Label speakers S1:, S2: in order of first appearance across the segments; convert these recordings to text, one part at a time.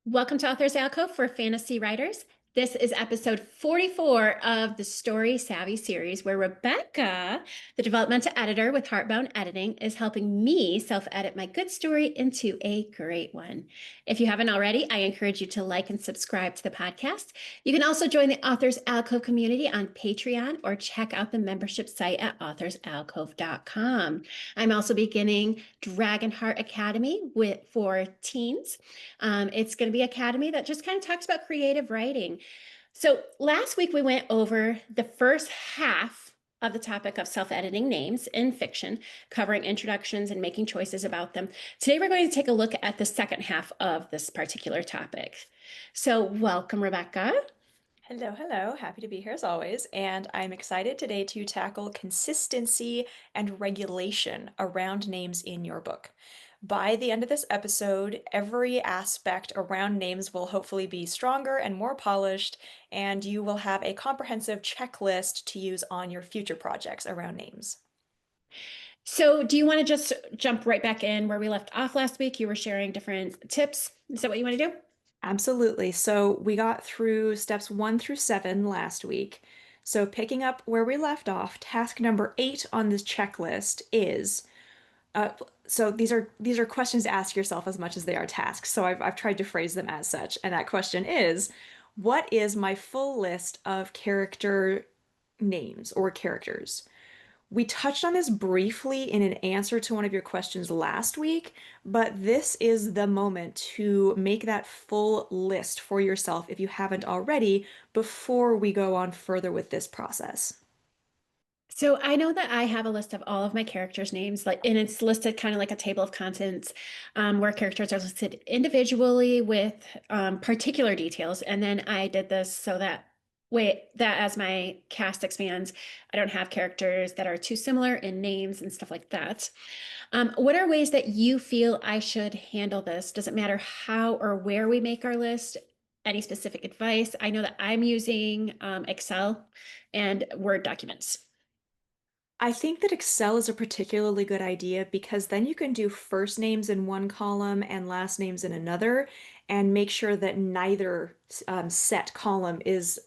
S1: Welcome to Authors Alcove for Fantasy Writers. This is episode 44 of the Story Savvy series, where Rebecca, the developmental editor with Heartbound Editing, is helping me self-edit my good story into a great one. If you haven't already, I encourage you to like and subscribe to the podcast. You can also join the Authors Alcove community on Patreon or check out the membership site at authorsalcove.com. I'm also beginning Dragonheart Academy for teens. It's going to be Academy that just kind of talks about creative writing. So last week we went over the first half of the topic of self-editing names in fiction, covering introductions and making choices about them. Today we're going to take a look at the second half of this particular topic. So welcome, Rebecca.
S2: Hello, hello. Happy to be here as always. And I'm excited today to tackle consistency and regulation around names in your book. By the end of this episode, every aspect around names will hopefully be stronger and more polished, and you will have a comprehensive checklist to use on your future projects around names.
S1: So do you want to just jump right back in where we left off last week? You were sharing different tips. Is that what you want to do?
S2: Absolutely. So we got through steps 1 through 7 last week. So picking up where we left off, task number 8 on this checklist is Uh, so these are questions to ask yourself as much as they are tasks. So I've tried to phrase them as such. And that question is, what is my full list of character names or characters? We touched on this briefly in an answer to one of your questions last week, but this is the moment to make that full list for yourself if you haven't already before we go on further with this process.
S1: So I know that I have a list of all of my characters' names, like, and it's listed kind of like a table of contents, where characters are listed individually with particular details. And then I did this so that way that as my cast expands, I don't have characters that are too similar in names and stuff like that. What are ways that you feel I should handle this? Does it matter how or where we make our list? Any specific advice? I know that I'm using Excel and Word documents.
S2: I think that Excel is a particularly good idea because then you can do first names in one column and last names in another and make sure that neither set column is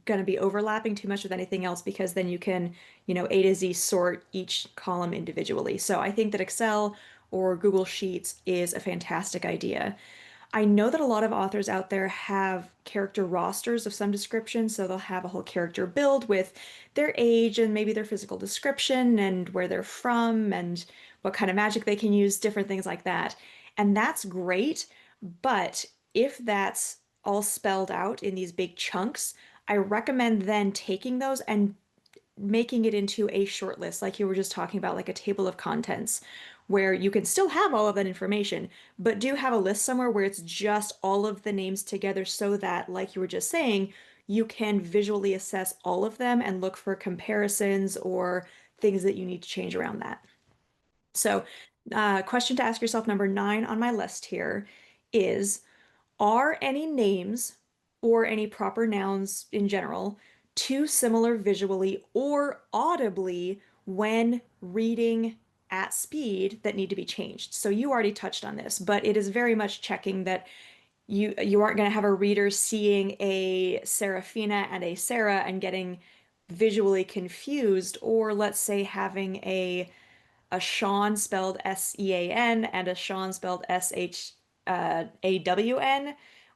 S2: going to be overlapping too much with anything else because then you can, A to Z sort each column individually. So I think that Excel or Google Sheets is a fantastic idea. I know that a lot of authors out there have character rosters of some description, so they'll have a whole character build with their age and maybe their physical description and where they're from and what kind of magic they can use, different things like that. And that's great, but if that's all spelled out in these big chunks, I recommend then taking those and making it into a short list, like you were just talking about, like a table of contents, where you can still have all of that information, but do have a list somewhere where it's just all of the names together so that, like you were just saying, you can visually assess all of them and look for comparisons or things that you need to change around that. So, question to ask yourself, number 9 on my list here is, are any names or any proper nouns in general too similar visually or audibly when reading at speed that need to be changed? So you already touched on this, but it is very much checking that you aren't going to have a reader seeing a Serafina and a Sarah and getting visually confused, or let's say having a Sean spelled Sean and a Sean spelled Shawn,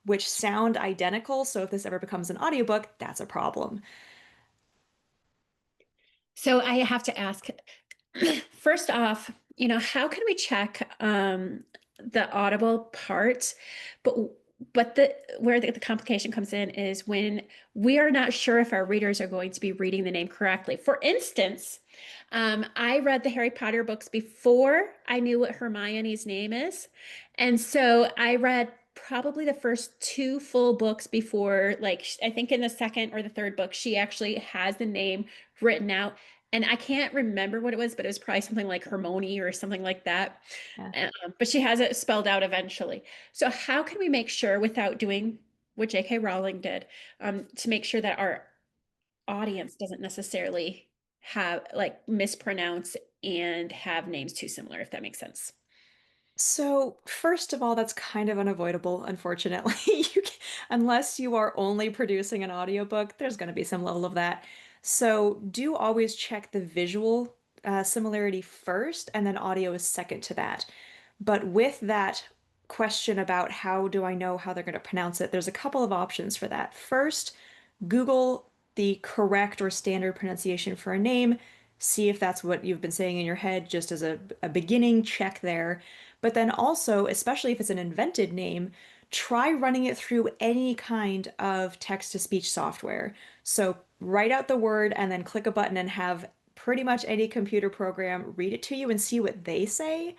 S2: which sound identical. So if this ever becomes an audiobook, that's a problem.
S1: So I have to ask, first off, how can we check the audible part? But where the complication comes in is when we are not sure if our readers are going to be reading the name correctly. For instance, I read the Harry Potter books before I knew what Hermione's name is. And so I read probably the first two full books before, like, I think in the second or the third book, she actually has the name written out. And I can't remember what it was, but it was probably something like Hermione or something like that.
S2: Yeah.
S1: But she has it spelled out eventually. So how can we make sure without doing what J.K. Rowling did, to make sure that our audience doesn't necessarily have like mispronounce and have names too similar, if that makes sense?
S2: So, first of all, that's kind of unavoidable, unfortunately. Unless you are only producing an audiobook, there's going to be some level of that. So, do always check the visual similarity first, and then audio is second to that. But with that question about how do I know how they're going to pronounce it, there's a couple of options for that. First, Google the correct or standard pronunciation for a name. See if that's what you've been saying in your head, just as a beginning check there. But then also, especially if it's an invented name, try running it through any kind of text-to-speech software. So write out the word and then click a button and have pretty much any computer program read it to you and see what they say.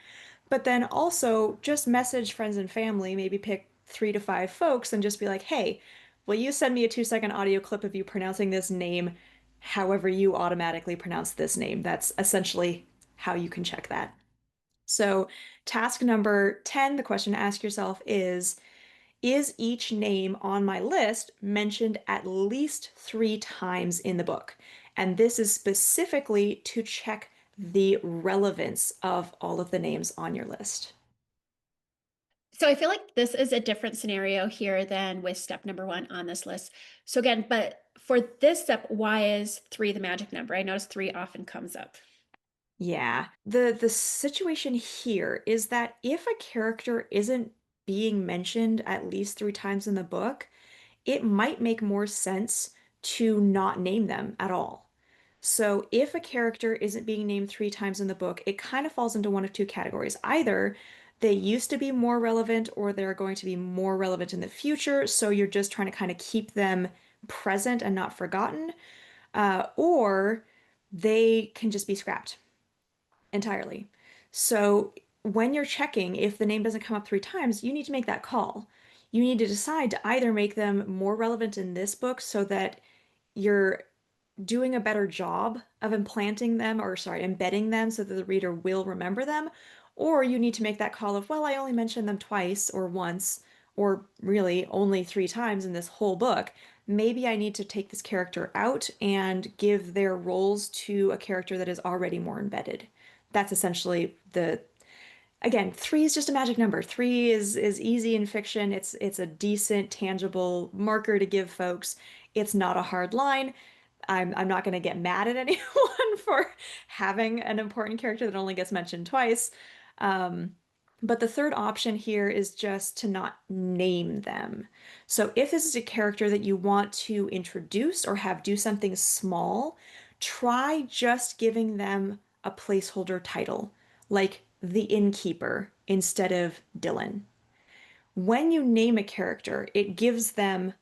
S2: But then also just message friends and family, maybe pick 3 to 5 folks and just be like, hey, will you send me a 2-second audio clip of you pronouncing this name however you automatically pronounce this name? That's essentially how you can check that. So, task number 10, the question to ask yourself is each name on my list mentioned at least 3 times in the book? And this is specifically to check the relevance of all of the names on your list.
S1: So I feel like this is a different scenario here than with step number one on this list. So again, but for this step, why is three the magic number? I notice three often comes up.
S2: Yeah. The situation here is that if a character isn't being mentioned at least 3 times in the book, it might make more sense to not name them at all. So if a character isn't being named 3 times in the book, it kind of falls into one of two categories. Either they used to be more relevant or they're going to be more relevant in the future, so you're just trying to kind of keep them present and not forgotten, or they can just be scrapped entirely. So when you're checking, if the name doesn't come up 3 times, you need to make that call. You need to decide to either make them more relevant in this book so that you're doing a better job of implanting them, or sorry, embedding them so that the reader will remember them, or you need to make that call of, well, I only mentioned them twice or once, or really only 3 times in this whole book. Maybe I need to take this character out and give their roles to a character that is already more embedded. That's essentially the again, 3 is just a magic number. 3 is easy in fiction. It's a decent, tangible marker to give folks. It's not a hard line. I'm not going to get mad at anyone for having an important character that only gets mentioned twice. Um, but the third option here is just to not name them. So if this is a character that you want to introduce or have do something small, try just giving them a placeholder title, like the innkeeper instead of Dylan. When you name a character, it gives them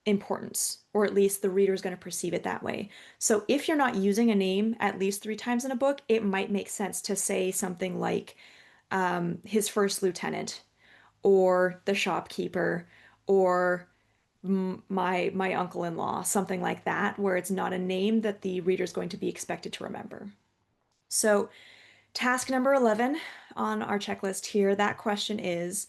S2: importance, or at least the reader is going to perceive it that way. So if you're not using a name at least 3 times in a book, it might make sense to say something like his first lieutenant, or the shopkeeper, or my uncle-in-law, something like that, where it's not a name that the reader is going to be expected to remember. So task number 11 on our checklist here, that question is,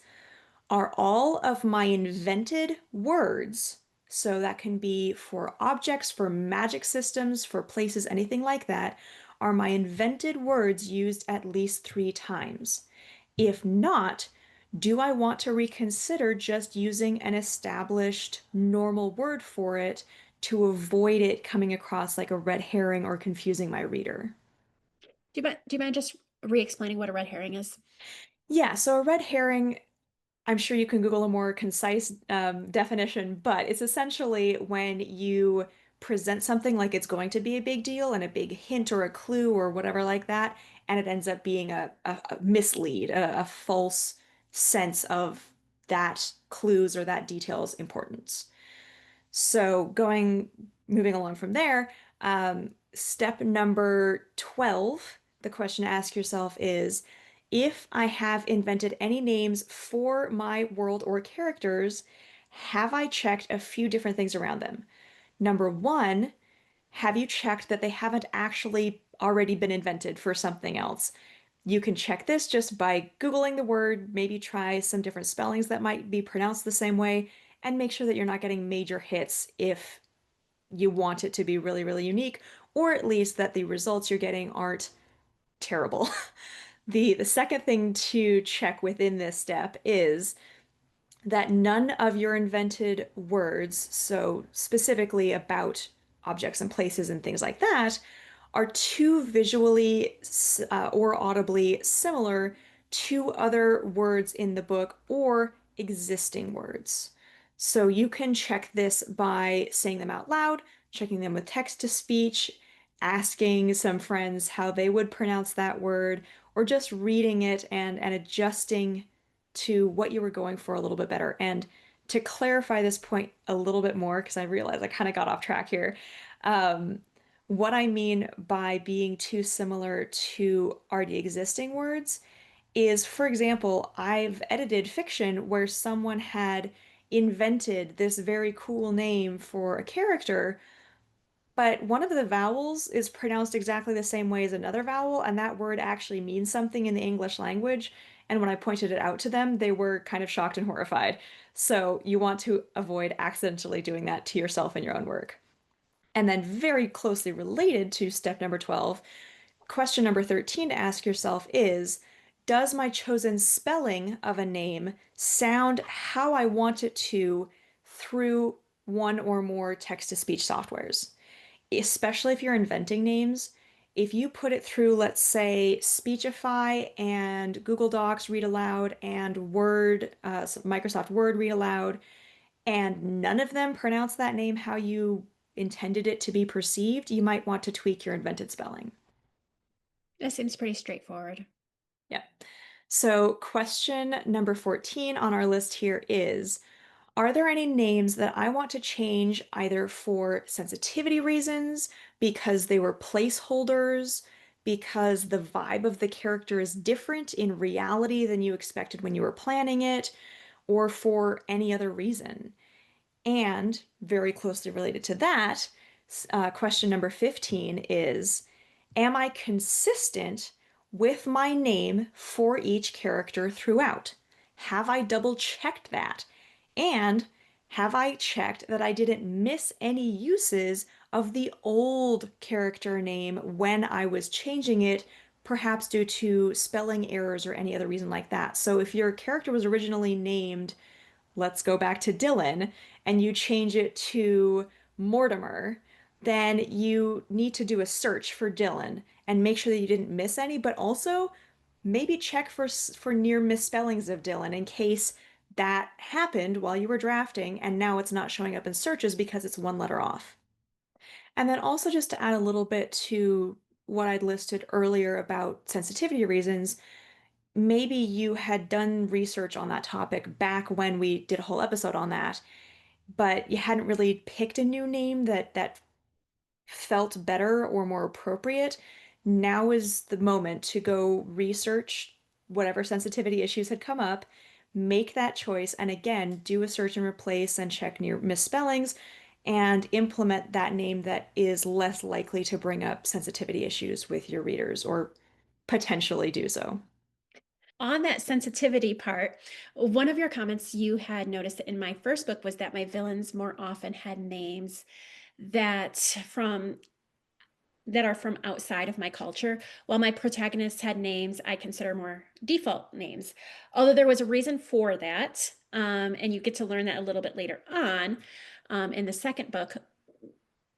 S2: are all of my invented words, so that can be for objects, for magic systems, for places, anything like that, are my invented words used at least 3 times? If not, do I want to reconsider just using an established normal word for it to avoid it coming across like a red herring or confusing my reader?
S1: Do you mind just re-explaining what a red herring is?
S2: Yeah, so a red herring, I'm sure you can Google a more concise definition, but it's essentially when you present something like it's going to be a big deal and a big hint or a clue or whatever like that, and it ends up being a mislead, a false sense of that clues or that detail's importance. So moving along from there, step number 12, the question to ask yourself is, if I have invented any names for my world or characters, have I checked a few different things around them? Number one, have you checked that they haven't actually already been invented for something else? You can check this just by Googling the word, maybe try some different spellings that might be pronounced the same way, and make sure that you're not getting major hits if you want it to be really, really unique, or at least that the results you're getting aren't terrible. The second thing to check within this step is that none of your invented words, so specifically about objects and places and things like that, are too visually or audibly similar to other words in the book or existing words. So you can check this by saying them out loud, checking them with text to speech, asking some friends how they would pronounce that word, or just reading it and adjusting to what you were going for a little bit better. And to clarify this point a little bit more, because I realized I kind of got off track here, um, what I mean by being too similar to already existing words is, for example, I've edited fiction where someone had invented this very cool name for a character, but one of the vowels is pronounced exactly the same way as another vowel, and that word actually means something in the English language. And when I pointed it out to them, they were kind of shocked and horrified. So you want to avoid accidentally doing that to yourself in your own work. And then, very closely related to step number 12, question number 13 to ask yourself is, does my chosen spelling of a name sound how I want it to through one or more text-to-speech softwares? Especially if you're inventing names, if you put it through, let's say, Speechify and Google Docs read aloud and Word, Microsoft Word read aloud, and none of them pronounce that name how you intended it to be perceived, you might want to tweak your invented spelling.
S1: That seems pretty straightforward.
S2: Yeah. So, question number 14 on our list here is, are there any names that I want to change either for sensitivity reasons, because they were placeholders, because the vibe of the character is different in reality than you expected when you were planning it, or for any other reason? And very closely related to that, question number 15 is, am I consistent with my name for each character throughout? Have I double checked that? And have I checked that I didn't miss any uses of the old character name when I was changing it, perhaps due to spelling errors or any other reason like that? So if your character was originally named, let's go back to Dylan, and you change it to Mortimer, then you need to do a search for Dylan and make sure that you didn't miss any, but also maybe check for near misspellings of Dylan in case that happened while you were drafting and now it's not showing up in searches because it's one letter off. And then also just to add a little bit to what I'd listed earlier about sensitivity reasons, maybe you had done research on that topic back when we did a whole episode on that, but you hadn't really picked a new name that felt better or more appropriate. Now is the moment to go research whatever sensitivity issues had come up, make that choice, and again, do a search and replace and check near misspellings and implement that name that is less likely to bring up sensitivity issues with your readers or potentially do so.
S1: On that sensitivity part, one of your comments you had noticed in my first book was that my villains more often had names that from that are from outside of my culture, while my protagonists had names I consider more default names. Although there was a reason for that, and you get to learn that a little bit later on in the second book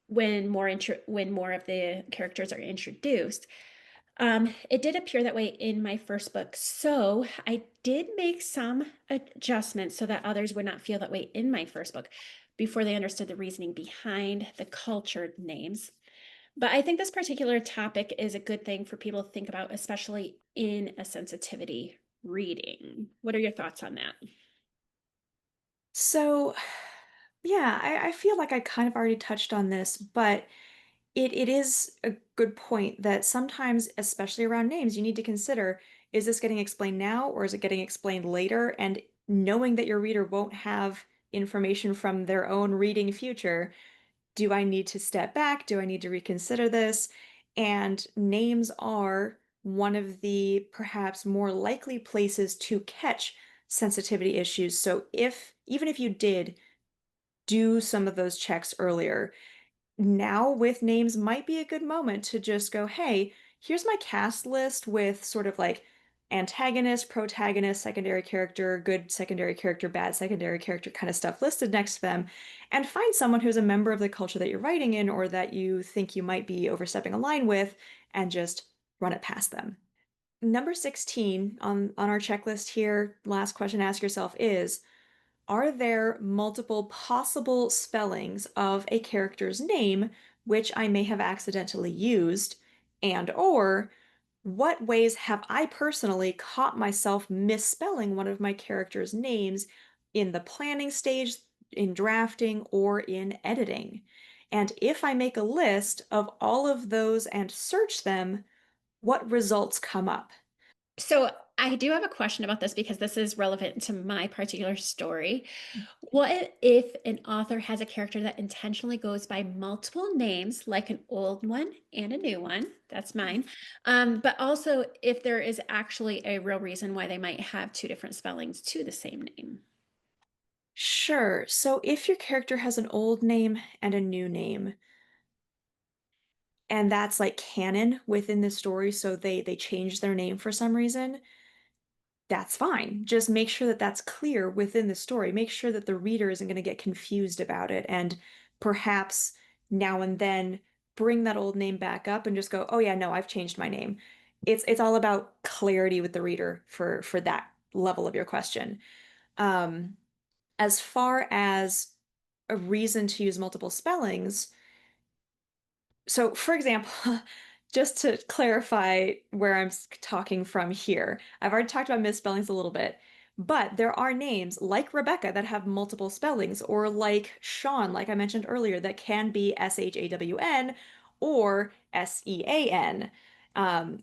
S1: when more of the characters are introduced. It did appear that way in my first book, so I did make some adjustments so that others would not feel that way in my first book before they understood the reasoning behind the cultured names. But I think this particular topic is a good thing for people to think about, especially in a sensitivity reading. What are your thoughts on that?
S2: So, yeah, I feel like I kind of already touched on this, but it is a good point that sometimes, especially around names, you need to consider, is this getting explained now or is it getting explained later? And knowing that your reader won't have information from their own reading future, do I need to step back? Do I need to reconsider this? And names are one of the perhaps more likely places to catch sensitivity issues. So if even if you did do some of those checks earlier, now with names might be a good moment to just go, hey, here's my cast list with sort of like antagonist, protagonist, secondary character, good secondary character, bad secondary character kind of stuff listed next to them, and find someone who's a member of the culture that you're writing in or that you think you might be overstepping a line with and just run it past them. Number 16 on our checklist here, last question to ask yourself is, are there multiple possible spellings of a character's name which I may have accidentally used? And or what ways have I personally caught myself misspelling one of my character's names in the planning stage, in drafting, or in editing? And if I make a list of all of those and search them, what results come up?
S1: So I do have a question about this because this is relevant to my particular story. What if an author has a character that intentionally goes by multiple names, like an old one and a new one? That's mine. But also if there is actually a real reason why they might have two different spellings to the same name.
S2: Sure. So if your character has an old name and a new name, and that's like canon within the story, so they change their name for some reason, that's fine. Just make sure that that's clear within the story. Make sure that the reader isn't going to get confused about it, and perhaps now and then bring that old name back up and just go, "Oh yeah, no, I've changed my name." It's all about clarity with the reader for that level of your question. Um, as far as a reason to use multiple spellings, so, for example, just to clarify where I'm talking from here, I've already talked about misspellings a little bit, but there are names like Rebecca that have multiple spellings, or like Sean, like I mentioned earlier, that can be Shawn or Sean.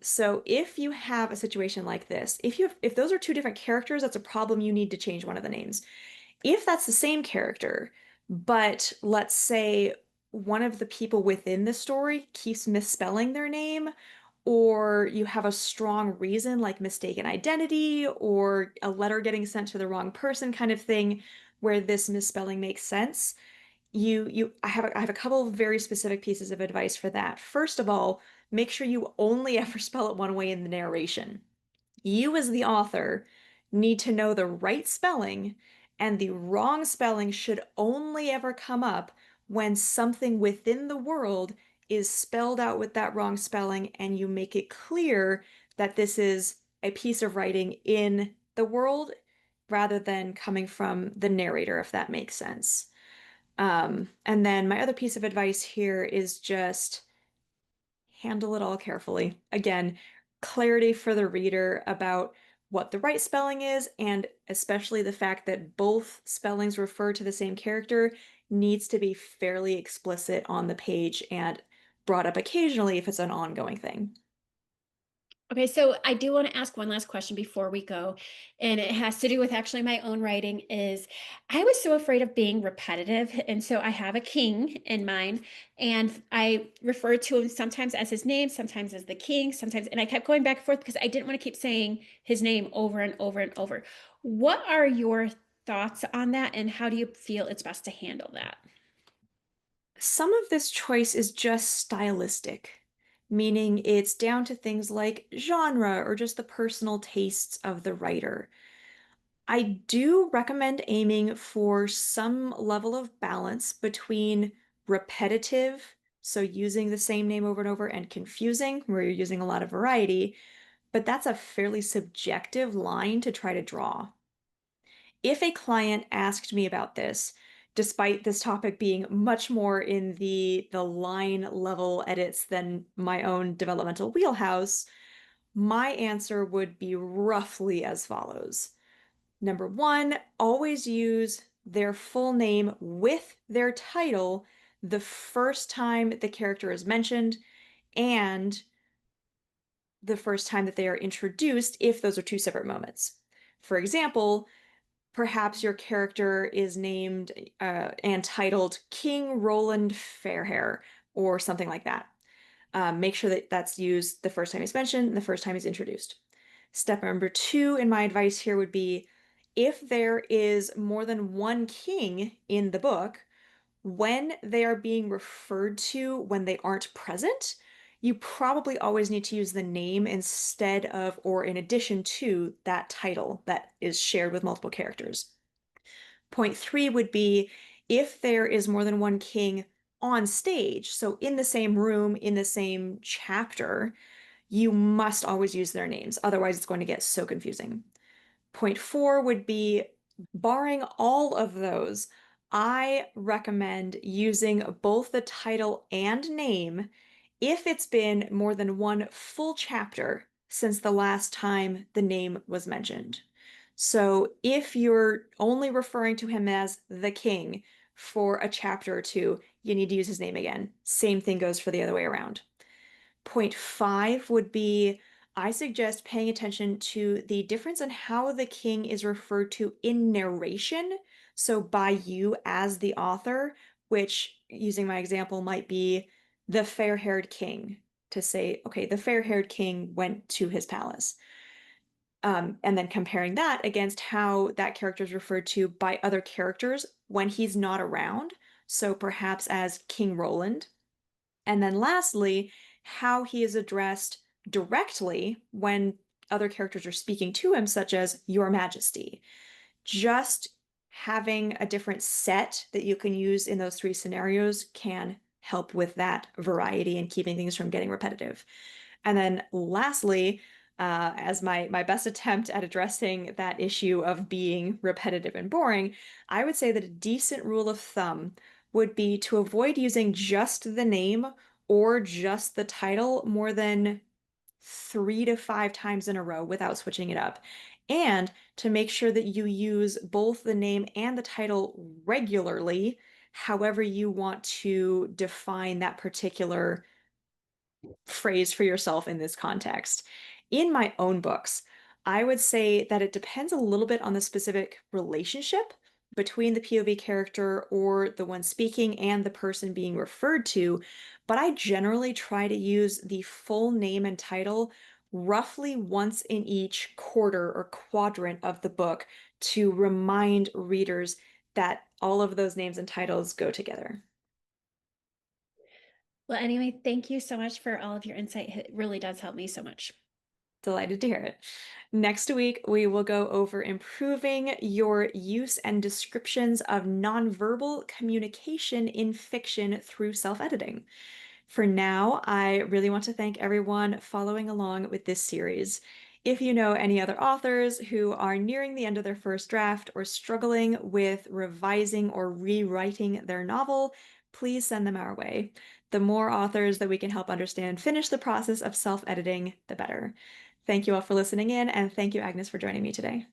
S2: So if you have a situation like this, if those are two different characters, that's a problem. You need to change one of the names. If that's the same character, but let's say one of the people within the story keeps misspelling their name, or you have a strong reason like mistaken identity or a letter getting sent to the wrong person kind of thing where this misspelling makes sense, I have a couple of very specific pieces of advice for that. First of all, make sure you only ever spell it one way in the narration. You, as the author, need to know the right spelling, and the wrong spelling should only ever come up when something within the world is spelled out with that wrong spelling, and you make it clear that this is a piece of writing in the world rather than coming from the narrator, if that makes sense. And then my other piece of advice here is just handle it all carefully. Again, clarity for the reader about what the right spelling is, and especially the fact that both spellings refer to the same character needs to be fairly explicit on the page and brought up occasionally if it's an ongoing thing.
S1: Okay, so I do want to ask one last question before we go, and it has to do with actually my own writing is I was so afraid of being repetitive, and so I have a king in mind, and I refer to him sometimes as his name, sometimes as the king, sometimes, and I kept going back and forth because I didn't want to keep saying his name over and over and over. What are your thoughts on that, and how do you feel it's best to handle that?
S2: Some of this choice is just stylistic, meaning it's down to things like genre or just the personal tastes of the writer. I do recommend aiming for some level of balance between repetitive, so using the same name over and over, and confusing, where you're using a lot of variety, but that's a fairly subjective line to try to draw. If a client asked me about this, despite this topic being much more in the line level edits than my own developmental wheelhouse, my answer would be roughly as follows. Number one, always use their full name with their title the first time the character is mentioned and the first time that they are introduced, if those are two separate moments. For example, perhaps your character is named and titled King Roland Fairhair or something like that. Make sure that that's used the first time he's mentioned and the first time he's introduced. Step number two in my advice here would be if there is more than one king in the book, when they are being referred to when they aren't present, you probably always need to use the name instead of or in addition to that title that is shared with multiple characters. Point three would be if there is more than one king on stage, so in the same room, in the same chapter, you must always use their names. Otherwise, it's going to get so confusing. Point four would be barring all of those, I recommend using both the title and name if it's been more than one full chapter since the last time the name was mentioned. So if you're only referring to him as the king for a chapter or two, you need to use his name again. Same thing goes for the other way around. Point five would be I suggest paying attention to the difference in how the king is referred to in narration. So by you as the author, which using my example might be the fair-haired king to say, okay, the fair-haired king went to his palace. And then comparing that against how that character is referred to by other characters when he's not around. So perhaps as King Roland, and then lastly, how he is addressed directly when other characters are speaking to him, such as Your Majesty. Just having a different set that you can use in those three scenarios can help with that variety and keeping things from getting repetitive. And then lastly, as my best attempt at addressing that issue of being repetitive and boring, I would say that a decent rule of thumb would be to avoid using just the name or just the title more than 3 to 5 times in a row without switching it up. And to make sure that you use both the name and the title regularly, however you want to define that particular phrase for yourself in this context. In my own books, I would say that it depends a little bit on the specific relationship between the POV character or the one speaking and the person being referred to, but I generally try to use the full name and title roughly once in each quarter or quadrant of the book to remind readers that all of those names and titles go together.
S1: Well, anyway, thank you so much for all of your insight. It really does help me so much.
S2: Delighted to hear it. Next week, we will go over improving your use and descriptions of nonverbal communication in fiction through self-editing. For now, I really want to thank everyone following along with this series. If you know any other authors who are nearing the end of their first draft or struggling with revising or rewriting their novel, please send them our way. The more authors that we can help understand finish the process of self-editing, the better. Thank you all for listening in, and thank you, Agnes, for joining me today.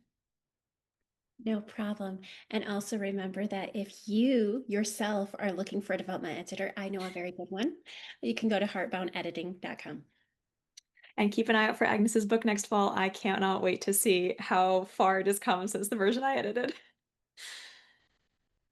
S1: No problem. And also remember that if you yourself are looking for a development editor, I know a very good one. You can go to heartboundediting.com.
S2: And keep an eye out for Agnes's book next fall. I cannot wait to see how far it has come since the version I edited.